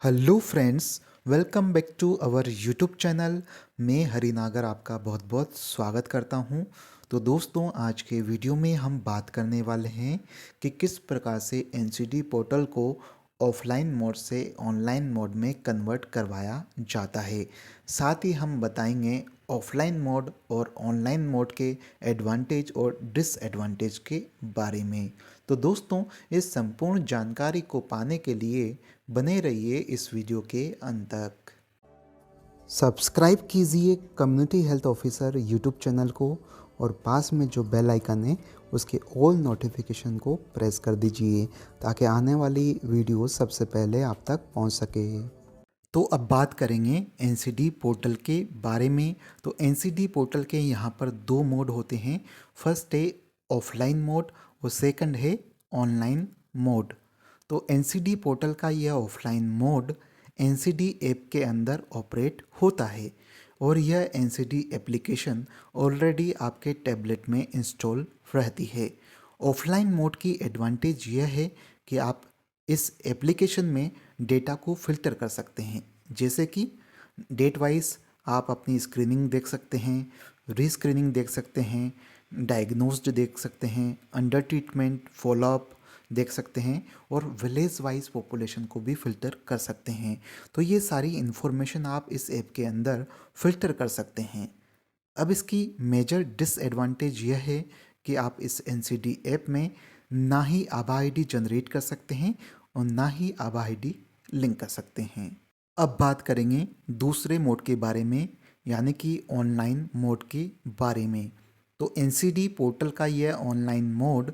Hello friends, welcome back to our YouTube channel. मैं हरिनागर आपका बहुत बहुत स्वागत करता हूं। तो दोस्तों, आज के वीडियो में हम बात करने वाले हैं कि किस प्रकार से एनसीडी पोर्टल को ऑफलाइन मोड से ऑनलाइन मोड में कन्वर्ट करवाया जाता है। साथ ही हम बताएंगे ऑफलाइन मोड और ऑनलाइन मोड के एडवांटेज और डिसएडवांटेज के बारे में। तो दोस्तों, इस संपूर्ण जानकारी को पाने के लिए बने रहिए इस वीडियो के अंत तक। सब्सक्राइब कीजिए community health officer YouTube channel को और पास में जो बेल आइकन है उसके ऑल नोटिफिकेशन को प्रेस कर दीजिए ताकि आने वाली वीडियो सबसे पहले आप तक पहुंच सके। तो अब बात करेंगे एनसीडी पोर्टल के बारे में। तो एनसीडी पोर्टल के यहाँ पर दो मोड होते हैं। फर्स्ट है ऑफलाइन मोड और सेकंड है ऑनलाइन मोड। तो एनसीडी पोर्टल का यह ऑफलाइन मोड एनसीडी ऐप के अंदर ऑपरेट होता है और यह एनसीडी एप्लीकेशन ऑलरेडी आपके टैबलेट में इंस्टॉल रहती है। ऑफलाइन मोड की एडवांटेज यह है कि आप इस एप्लीकेशन में डेटा को फिल्टर कर सकते हैं, जैसे कि डेट वाइज आप अपनी स्क्रीनिंग देख सकते हैं, रीस्क्रीनिंग देख सकते हैं, डायग्नोस्ड देख सकते हैं, अंडर ट्रीटमेंट फॉलोअप देख सकते हैं और विलेज वाइज पॉपुलेशन को भी फिल्टर कर सकते हैं। तो ये सारी इन्फॉर्मेशन आप इस ऐप के अंदर फिल्टर कर सकते हैं। अब इसकी मेजर डिसएडवांटेज यह है कि आप इस एनसीडी ऐप में ना ही आभा आईडी जनरेट कर सकते हैं और ना ही आभा आईडी लिंक कर सकते हैं। अब बात करेंगे दूसरे मोड के बारे में, यानी कि ऑनलाइन मोड के बारे में। तो एनसीडी पोर्टल का यह ऑनलाइन मोड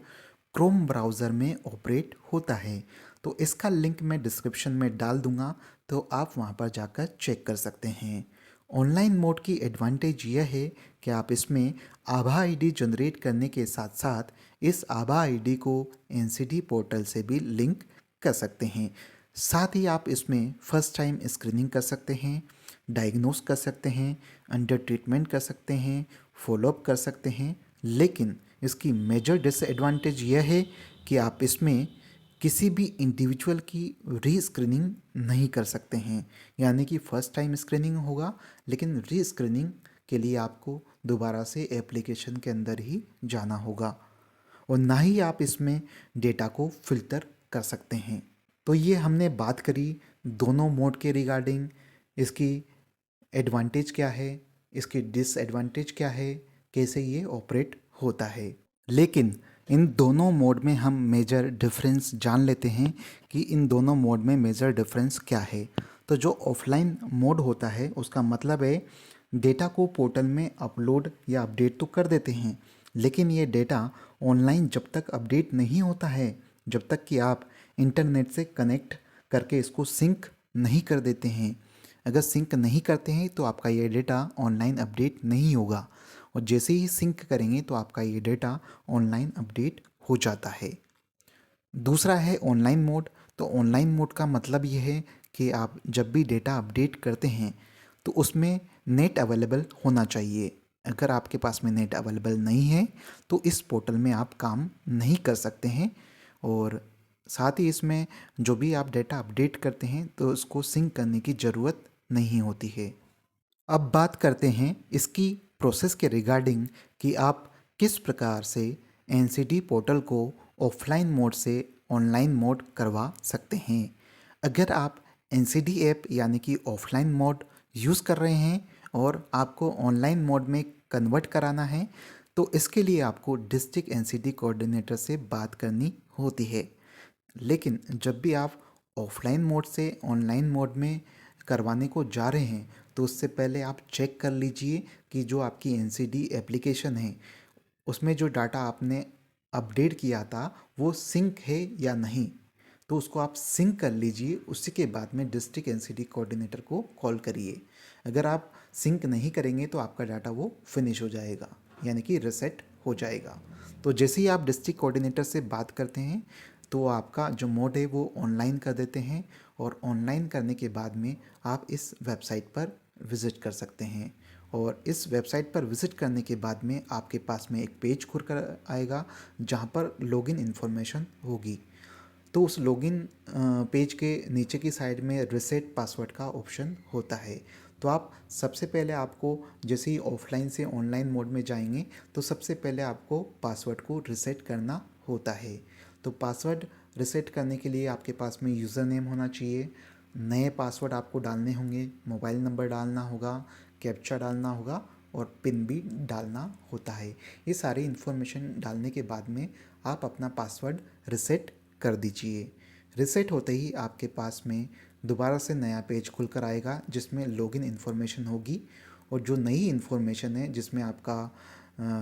क्रोम ब्राउज़र में ऑपरेट होता है। तो इसका लिंक मैं डिस्क्रिप्शन में डाल दूंगा, तो आप वहां पर जाकर चेक कर सकते हैं। ऑनलाइन मोड की एडवांटेज यह है कि आप इसमें आभा आईडी जनरेट करने के साथ साथ इस आभा आईडी को एनसीडी पोर्टल से भी लिंक कर सकते हैं। साथ ही आप इसमें फर्स्ट टाइम स्क्रीनिंग कर सकते हैं, डायग्नोस कर सकते हैं, अंडर ट्रीटमेंट कर सकते हैं, फॉलोअप कर सकते हैं। लेकिन इसकी मेजर डिसएडवांटेज यह है कि आप इसमें किसी भी इंडिविजुअल की री स्क्रीनिंग नहीं कर सकते हैं। यानी कि फर्स्ट टाइम स्क्रीनिंग होगा, लेकिन री स्क्रीनिंग के लिए आपको दोबारा से एप्लीकेशन के अंदर ही जाना होगा और ना ही आप इसमें डेटा को फिल्टर कर सकते हैं। तो ये हमने बात करी दोनों मोड के रिगार्डिंग। इसकी एडवांटेज क्या है, इसकी डिसएडवांटेज क्या है, कैसे ये ऑपरेट होता है। लेकिन इन दोनों मोड में हम मेजर डिफरेंस जान लेते हैं कि इन दोनों मोड में मेजर डिफरेंस क्या है। तो जो ऑफलाइन मोड होता है उसका मतलब है डेटा को पोर्टल में अपलोड या अपडेट तो कर देते हैं, लेकिन ये डेटा ऑनलाइन जब तक अपडेट नहीं होता है, जब तक कि आप इंटरनेट से कनेक्ट करके इसको सिंक नहीं कर देते हैं। अगर सिंक नहीं करते हैं तो आपका ये डेटा ऑनलाइन अपडेट नहीं होगा और जैसे ही सिंक करेंगे तो आपका ये डेटा ऑनलाइन अपडेट हो जाता है। दूसरा है ऑनलाइन मोड। तो ऑनलाइन मोड का मतलब ये है कि आप जब भी डेटा अपडेट करते हैं तो उसमें नेट अवेलेबल होना चाहिए। अगर आपके पास में नेट अवेलेबल नहीं है तो इस पोर्टल में आप काम नहीं कर सकते हैं और साथ ही इसमें जो भी आप डेटा अपडेट करते हैं तो उसको सिंक करने की ज़रूरत नहीं होती है। अब बात करते हैं इसकी प्रोसेस के रिगार्डिंग कि आप किस प्रकार से एनसीडी पोर्टल को ऑफलाइन मोड से ऑनलाइन मोड करवा सकते हैं। अगर आप एनसीडी ऐप यानी कि ऑफलाइन मोड यूज़ कर रहे हैं और आपको ऑनलाइन मोड में कन्वर्ट कराना है तो इसके लिए आपको डिस्ट्रिक्ट एनसीडी कोऑर्डिनेटर से बात करनी होती है। लेकिन जब भी आप ऑफलाइन मोड से ऑनलाइन मोड में करवाने को जा रहे हैं तो उससे पहले आप चेक कर लीजिए कि जो आपकी एनसीडी एप्लीकेशन है उसमें जो डाटा आपने अपडेट किया था वो सिंक है या नहीं। तो उसको आप सिंक कर लीजिए, उसी के बाद में डिस्ट्रिक्ट एनसीडी कोऑर्डिनेटर को कॉल करिए। अगर आप सिंक नहीं करेंगे तो आपका डाटा वो फिनिश हो जाएगा, यानी कि रीसेट हो जाएगा। तो जैसे ही आप डिस्ट्रिक्ट कोऑर्डिनेटर से बात करते हैं तो आपका जो मोड है वो ऑनलाइन कर देते हैं और ऑनलाइन करने के बाद में आप इस वेबसाइट पर विज़िट कर सकते हैं और इस वेबसाइट पर विज़िट करने के बाद में आपके पास में एक पेज खुल कर आएगा जहाँ पर लॉगिन इन्फॉर्मेशन होगी। तो उस लॉगिन पेज के नीचे की साइड में रीसेट पासवर्ड का ऑप्शन होता है। तो आप सबसे पहले आपको जैसे ही ऑफलाइन से ऑनलाइन मोड में जाएंगे तो सबसे पहले आपको पासवर्ड को रीसेट करना होता है। तो पासवर्ड रीसेट करने के लिए आपके पास में यूज़र नेम होना चाहिए, नए पासवर्ड आपको डालने होंगे, मोबाइल नंबर डालना होगा, कैप्चा डालना होगा और पिन भी डालना होता है। ये सारी इन्फॉर्मेशन डालने के बाद में आप अपना पासवर्ड रीसेट कर दीजिए। रीसेट होते ही आपके पास में दोबारा से नया पेज खुलकर आएगा जिसमें लॉगिन इन्फॉर्मेशन होगी, और जो नई इन्फॉर्मेशन है जिसमें आपका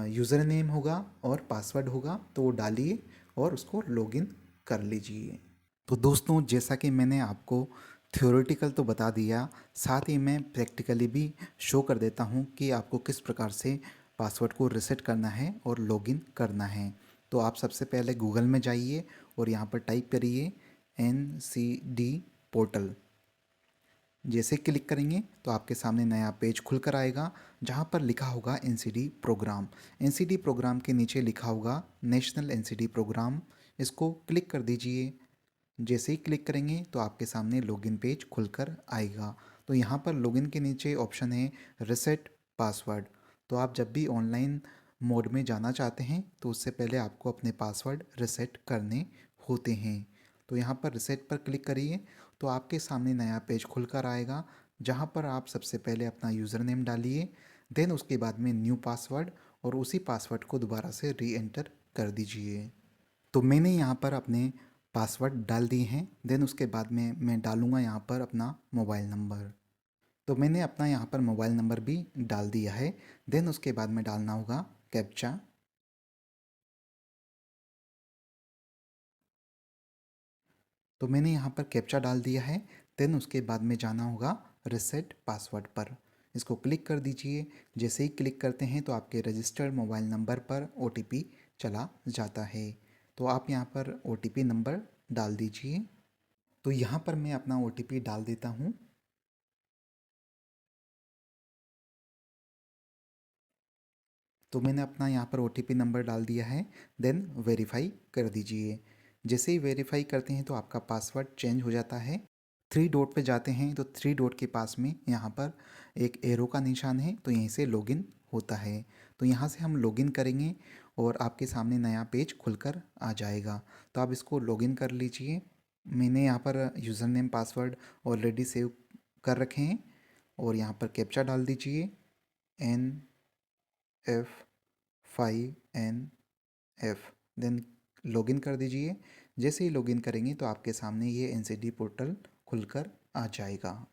यूज़र नेम होगा और पासवर्ड होगा तो वो डालिए और उसको लॉगिन कर लीजिए। तो दोस्तों, जैसा कि मैंने आपको थ्योरेटिकल तो बता दिया, साथ ही मैं प्रैक्टिकली भी शो कर देता हूँ कि आपको किस प्रकार से पासवर्ड को रीसेट करना है और लॉगिन करना है। तो आप सबसे पहले गूगल में जाइए और यहाँ पर टाइप करिए NCD पोर्टल। जैसे क्लिक करेंगे तो आपके सामने नया पेज खुलकर आएगा जहाँ पर लिखा होगा NCD प्रोग्राम। NCD प्रोग्राम के नीचे लिखा होगा नेशनल NCD प्रोग्राम, इसको क्लिक कर दीजिए। जैसे ही क्लिक करेंगे तो आपके सामने लॉगिन पेज खुलकर आएगा। तो यहाँ पर लॉगिन के नीचे ऑप्शन है रीसेट पासवर्ड। तो आप जब भी ऑनलाइन मोड में जाना चाहते हैं तो उससे पहले आपको अपने पासवर्ड रीसेट करने होते हैं। तो यहाँ पर रीसेट पर क्लिक करिए तो आपके सामने नया पेज खुलकर आएगा जहाँ पर आप सबसे पहले अपना यूज़र नेम डालिए, देन उसके बाद में न्यू पासवर्ड और उसी पासवर्ड को दोबारा से री एंटर कर दीजिए। तो मैंने यहाँ पर अपने पासवर्ड डाल दिए हैं, देन उसके बाद में मैं डालूँगा यहाँ पर अपना मोबाइल नंबर। तो मैंने अपना यहाँ पर मोबाइल नंबर भी डाल दिया है, देन उसके बाद में डालना होगा कैप्चा। तो मैंने यहाँ पर कैप्चा डाल दिया है, देन उसके बाद में जाना होगा रीसेट पासवर्ड पर। इसको क्लिक कर दीजिए। जैसे ही क्लिक करते हैं तो आपके रजिस्टर्ड मोबाइल नंबर पर OTP चला जाता है। तो आप यहाँ पर OTP नंबर डाल दीजिए। तो यहाँ पर मैं अपना OTP डाल देता हूँ। तो मैंने अपना यहाँ पर OTP नंबर डाल दिया है, देन वेरीफाई कर दीजिए। जैसे ही वेरीफाई करते हैं तो आपका पासवर्ड चेंज हो जाता है। थ्री डॉट पे जाते हैं तो थ्री डॉट के पास में यहाँ पर एक एरो का निशान है, तो यहीं से लॉगिन होता है। तो यहाँ से हम लॉगिन करेंगे और आपके सामने नया पेज खुलकर आ जाएगा। तो आप इसको लॉगिन कर लीजिए। मैंने यहाँ पर user name password already save कर रखे हैं और यहाँ पर कैप्चा डाल दीजिए NF5NF, देन लॉगिन कर दीजिए। जैसे ही लॉगिन करेंगे तो आपके सामने ये NCD पोर्टल खुलकर आ जाएगा।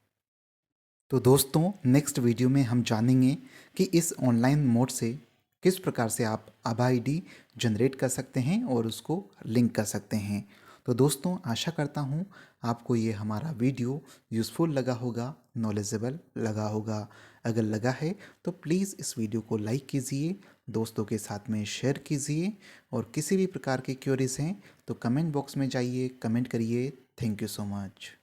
तो दोस्तों, नेक्स्ट वीडियो में हम जानेंगे कि इस ऑनलाइन मोड से किस प्रकार से आप आभा आईडी जनरेट कर सकते हैं और उसको लिंक कर सकते हैं। तो दोस्तों, आशा करता हूँ आपको ये हमारा वीडियो यूज़फुल लगा होगा, नॉलेजेबल लगा होगा। अगर लगा है तो प्लीज़ इस वीडियो को लाइक कीजिए, दोस्तों के साथ में शेयर कीजिए, और किसी भी प्रकार के क्वेरीज हैं तो कमेंट बॉक्स में जाइए, कमेंट करिए। Thank you so much.